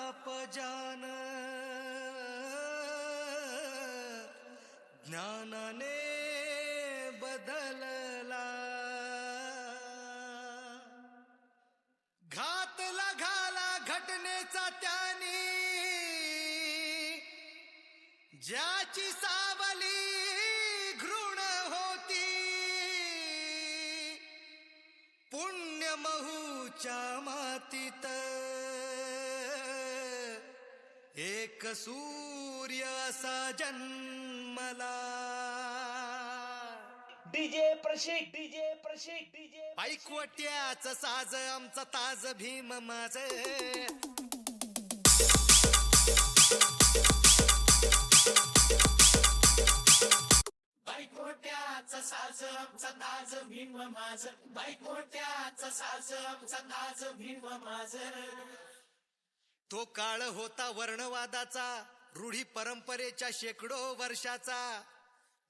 बाप जान ज्ञानाने बदलला, घातला घाला घटनेचा त्यानी, ज्याची सावली घृण होती, पुण्य महूच्या मातीत एक सूर्य असा जन्मला. DJ Prashik DJ Prashik DJ ऐकवट्याच साज आमचा ताज भीम माझ. बायकोट्याचा साज आमचा ताज भीम माझ, बायकोट्याचा साज आमचा ताज भीम माझ. तो काळ होता वर्णवादाचा, रूढी परंपरेच्या शेकडो वर्षाचा,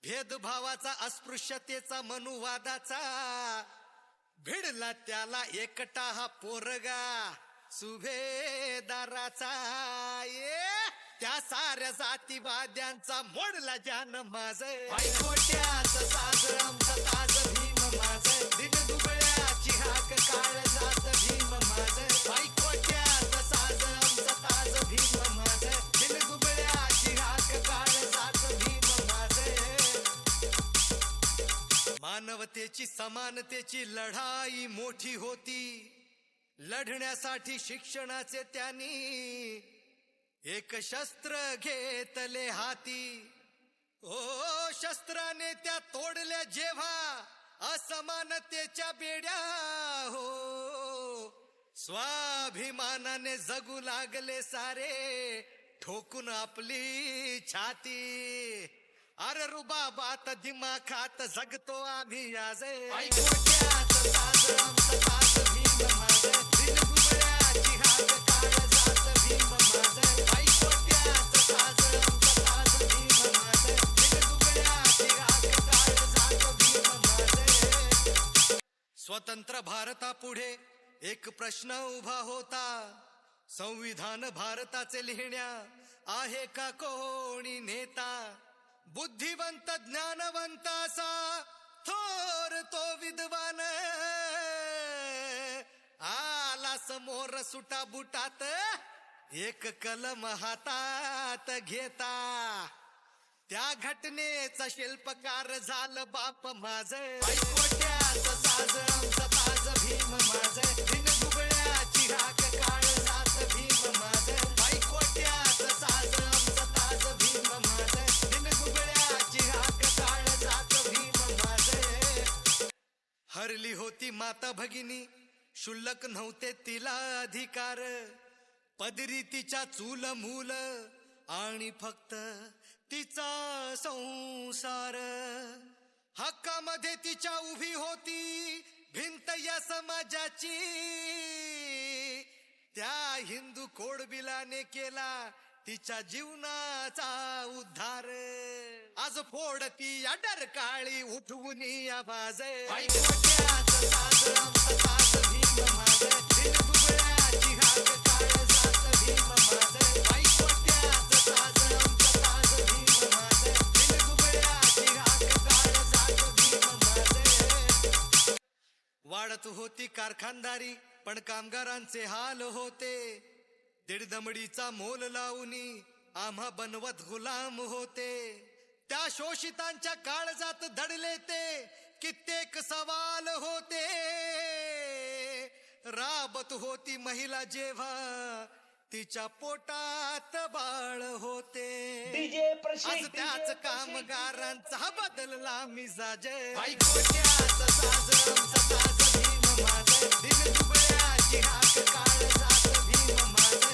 भेदभावाचा अस्पृश्यतेचा मनुवादाचा. भिडला त्याला एकटा हा पोरगा सुभेदाराचा. त्या साऱ्या जातीवाद्यांचा मोडला जान माझ. बायकोट्याचा साज आमचा ताज भीम माझ, दिन दुबळ्याची हाक काळ जात भीम माझ. बायकोट्याचा साज आमचा ताज भीम माझ, दिन दुबळ्याची हाक काळ जात भीम माझ. मानवतेची समानतेची लढाई मोठी होती, लढण्यासाठी शिक्षणाचे त्यांनी एक शस्त्र घेतले हाती. ओ शस्त्राने त्या तोडल्या जेव्हा असमानतेच्या बेड्या, हो स्वाभिमानाने जगू लागले सारे ठोकून आपली छाती. अरे रुबाबात दिमाखात जगतो आम्ही आज. ऐकवट्याच साज आमचा ताज भीम माझ, दिन दुबळ्याची हाक काळ जात भीम माझ. ऐकवट्याच साज आमचा ताज भीम माझ, दिन दुबळ्याची हाक काळ जात भीम माझ. स्वतंत्र भारतापुढे एक प्रश्न उभा होता, संविधान भारताचे लिहिण्या आहे का कोणी नेता. बुद्धिवंत ज्ञानवंत असा थोर तो विद्वान, आला समोर सुटा बुटात एक कलम हातात घेता. त्या घटनेचा शिल्पकार झालं बाप माझ. ऐकवट्याचा साज आमचा ताज भीम माझ, दिन दुबळ्याची हाक काळ जात भीम माझ. ऐकवट्याचा साज आमचा ताज भीम माझ, दिन दुबळ्याची हाक काळ जात भीम माझ. हरली होती माता भगिनी, शुल्लक नव्हते तिला अधिकार. पदरी तिच्या चूल मूल आणि फक्त तिचा संसार. हक्कामध्ये तिच्या उभी होती भिंत या समाजाची. त्या हिंदू कोडबिलाने केला तिच्या जीवनाचा उद्धार. आज फोडती या डरकाळी उठवून आवाज. ऐकवट्याचा साज आमचा ताज भीम माझ, दिन दुबळ्याची हाक काळ जात भीम माझ. ऐकवट्याचा साज आमचा ताज भीम माझ, दिन दुबळ्याची हाक काळ जात भीम माझ. वाढत होती कारखानदारी पण कामगारांचे हाल होते. दीडदमडीचा मोल लावूनी आम्हा बनवत गुलाम होते. त्या शोषितांच्या काळजात दडले ते कित्येक सवाल होते. राबत होती महिला जेव्हा तिच्या पोटात बाळ होते. डीजे प्रशिक आज त्याच कामगारांचा बदलला मिजाज. ऐकवट्याचा साज आमचा ताज भीम माझ, दिन दुबळ्याची हाक काळ जात भीम माझ.